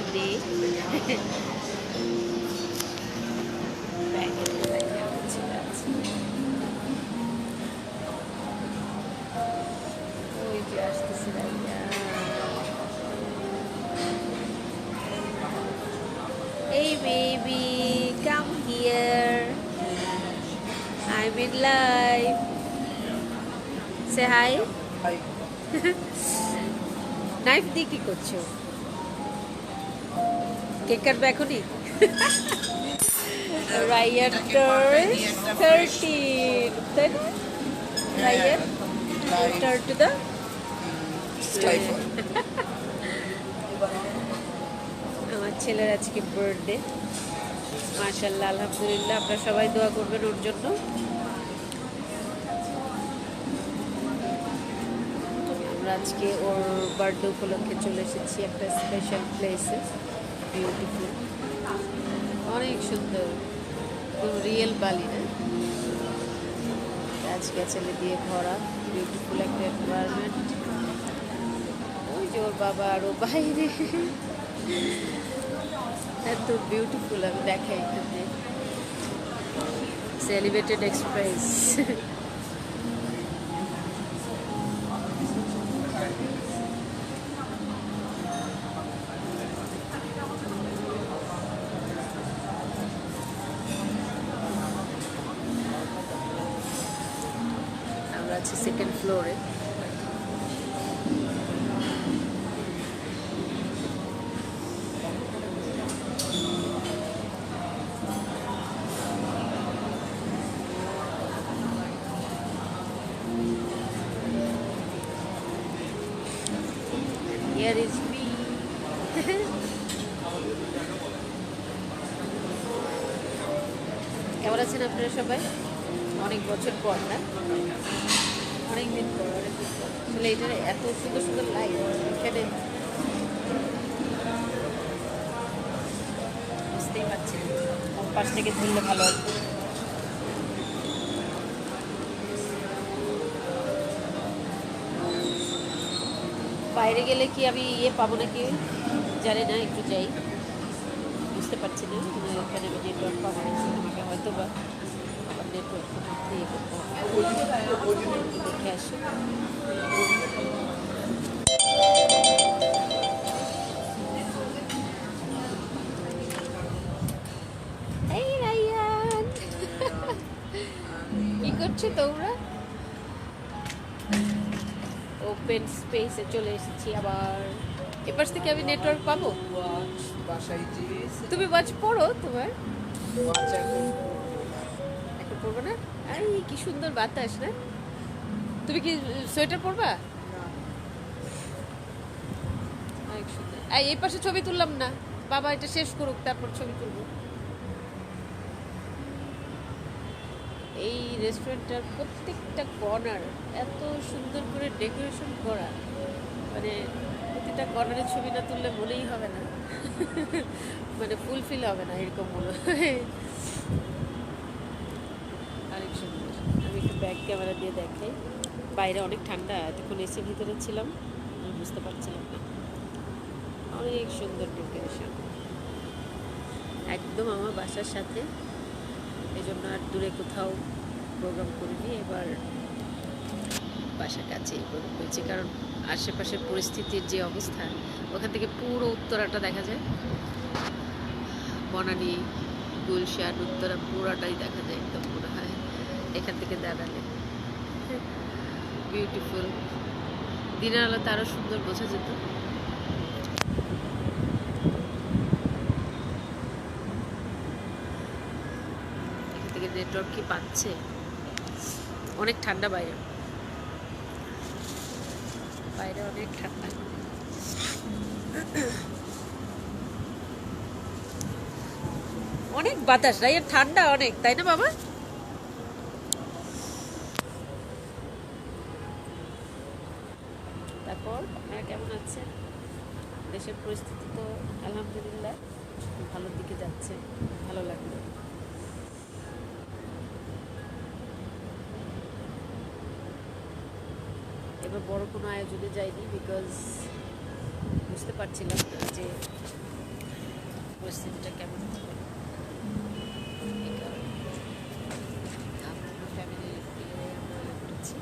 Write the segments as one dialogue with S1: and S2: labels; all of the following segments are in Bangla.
S1: বার্থডে। ওই যে আসতেছে Raiya. Hey baby, come here. I'm in live. Say hi.
S2: Hi.
S1: Knife দিয়ে কি করছো? কেক কাটবে এখনই? রাইয়ার টার্ন 13, তাই না? রাইয়ার টার্ন টু দ্য আমার ছেলের আজকে বার্থডে। মাশাআল্লাহ, আলহামদুলিল্লাহ, আপনারা সবাই দোয়া করবেন ওর জন্য। আমরা আজকে ওর বার্থডে উপলক্ষে চলে এসেছি একটা স্পেশাল প্লেসে। বিউটিফুল, অনেক সুন্দর, একদম রিয়েল বালি না, গাছ গাছালি দিয়ে ভরা বিউটিফুল একটা এনভায়রনমেন্ট। ওই যে ওর বাবা আরও বাইরে, এত বিউটিফুল। আমি দেখাই এখানে সেলিব্রেটেড এক্সপ্রেস। আমরা আছি সেকেন্ড ফ্লোরে। Here is me. কেমন আছেন আপনারা সবাই? অনেক বছর পর না, অনেকদিন পর, অনেকদিন পর। আসলে এখানে এত সুন্দর সুন্দর লাইট, এখানে বুঝতেই পারছি কোন পাশ থেকে তুললে ভালো হবে। বাইরে গেলে কি আমি পাবো নাকি জানি না, একটু যাই, বুঝতে পারছি না। এখানে আমি নেটওয়ার্ক পাবো নাকি, আমাকে হয়তো বা আবার নেটওয়ার্ক দিয়ে করতে হবে। দেখে আসি। এই রাইয়ান, কি করছো তোমরা? ওপেন স্পেসে চলে এসেছি আবার। এপাশ থেকে আমি নেটওয়ার্ক পাবো?
S2: বাসায় যে
S1: তুমি ওয়াচ পড়ো তোমার?
S2: ওয়াচ
S1: এখন পড়বো না? আই কি সুন্দর বাতাস না? তুমি কি সোয়েটার পরবা? অনেক সুন্দর। এই পাশে ছবি তুললাম না, বাবা এটা শেষ করুক তারপর ছবি তুলবো। এই রেস্টুরেন্টটার প্রত্যেকটা কর্নার এত সুন্দর করে ডেকোরেশন করা, মানে প্রতিটা কর্নারে ছবি না তুললে মনেই হবে না, মানে ফুলফিল হবে না এরকম মনে হয়। অনেক সুন্দর। আমি একটু ব্যাক ক্যামেরা দিয়ে দেখাই। বাইরে অনেক ঠান্ডা, এতক্ষণ এসির ভিতরে ছিলাম, আমি বুঝতে পারছিলাম না। অনেক সুন্দর ডেকোরেশন, একদম আমার বাসার সাথে। এই জন্য আর দূরে কোথাও প্রোগ্রাম করিনি, এবার বাসার কাছেই প্রোগ্রাম করেছি, কারণ আশেপাশের পরিস্থিতির যে অবস্থা, ওখান থেকে পুরো উত্তরাটা দেখা যায়, বনানী, গুলশান, উত্তরা পুরাটাই দেখা যায় একদম মনে হয় এখান থেকে দাঁড়ালে। বিউটিফুল। দিনের আলোতে আরও সুন্দর বোঝা যেত। এখান থেকে নেটওয়ার্ক কি পাচ্ছে? অনেক ঠান্ডা বাইরে, বাইরে অনেক ঠান্ডা। অনেক বাতাস, রাইয়ার ঠান্ডা অনেক, তাই না বাবা? তারপর আপনারা কেমন আছেন? দেশের পরিস্থিতি তো আলহামদুলিল্লাহ ভালোর দিকে যাচ্ছে, ভালো লাগলো। এবার বড় কোনো আয়োজনে যাইনি, বিকজ বুঝতে পারছিলাম না যে পরিস্থিতিটা কেমন হবে এই কারণে আমরা ফ্যামিলি আমরা করছি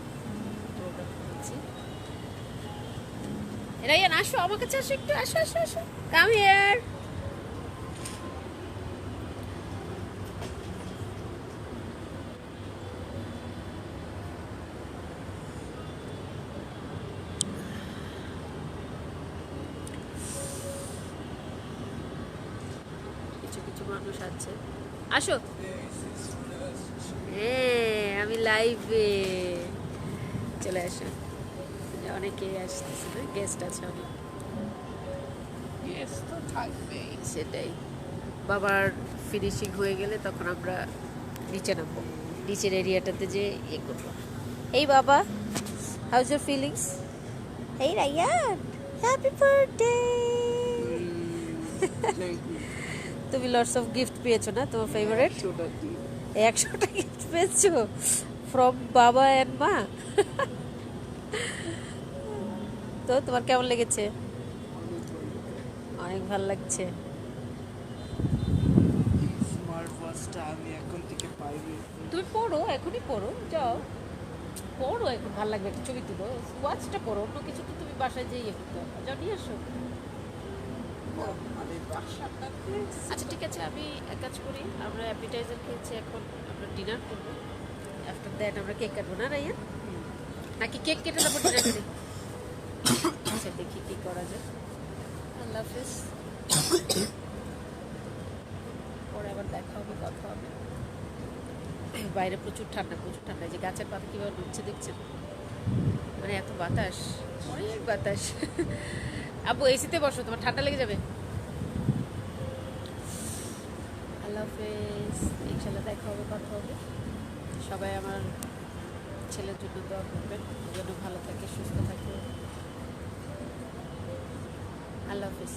S1: প্রোগ্রাম করছি। রায়ান আসো আমার কাছে, আসো একটু, আসো আসো আসো, কাম হিয়ার। কিছু কিছু মানুষ আছে, আসো। হ্যাঁ আমি লাইভে, চলে আসো। অনেকেই আসতেছে না, গেস্ট আছে অনেক।
S2: ইয়েস তো থাকবেই।
S1: সেটাই, বাবার ফিনিশিং হয়ে গেলে তখন আমরা নিচে নামবো, নিচের এরিয়াটাতে যে ইয়ে করবো। এই বাবা, হাউজ ইউর ফিলিংস? এই রায়ান, হ্যাপি বার্থডে। তুমি লটস অফ গিফট পেয়েছো না, তোমার ফেভারিট? 100টা গিফট পেয়েছো ফ্রম বাবা অ্যান্ড মা। তো তোমার কেমন লেগেছে? অনেক ভালো লাগছে।
S2: স্মার্ট ওয়াচটা আমি এখন থেকে পাইবে।
S1: তুমি পড়ো, এখনই পড়ো, যাও পড়ো, এখন ভালো লাগবে, একটা ছবি তুলো, ওয়াচটা পড়ো, অন্য কিছু তো তুমি বাসায় যেয়ে করতে হবে, যাও নিয়ে আসো।
S2: আমি বাসাটাতে
S1: আচ্ছা ঠিক আছে, আমি এক কাজ করি, আমরা অ্যাপিটাইজার খেয়েছি, এখন আমরা ডিনার করবো, আফটার দ্যাট আমরা কেক কাটবো না রাইয়া? নাকি কেক কেটে তারপর ডিনার করি? আচ্ছা দেখি কি করা যায়। আল্লাহ হাফিজ, পরে আবার দেখা হবে, কথা হবে। বাইরে প্রচুর ঠান্ডা, প্রচুর ঠান্ডা, এই যে গাছের পাতা কীভাবে নড়ছে দেখছেন, মানে এত বাতাস, অনেক বাতাস। আব্বু এসিতে বসো, তোমার ঠান্ডা লেগে যাবে। আল্লাহ হাফেজ, ইনশাল্লাহ দেখা হবে, কথা হবে। সবাই আমার ছেলের জন্য দোয়া করবেন, ও যেন ভালো থাকে, সুস্থ থাকে। আল্লাহ হাফেজ।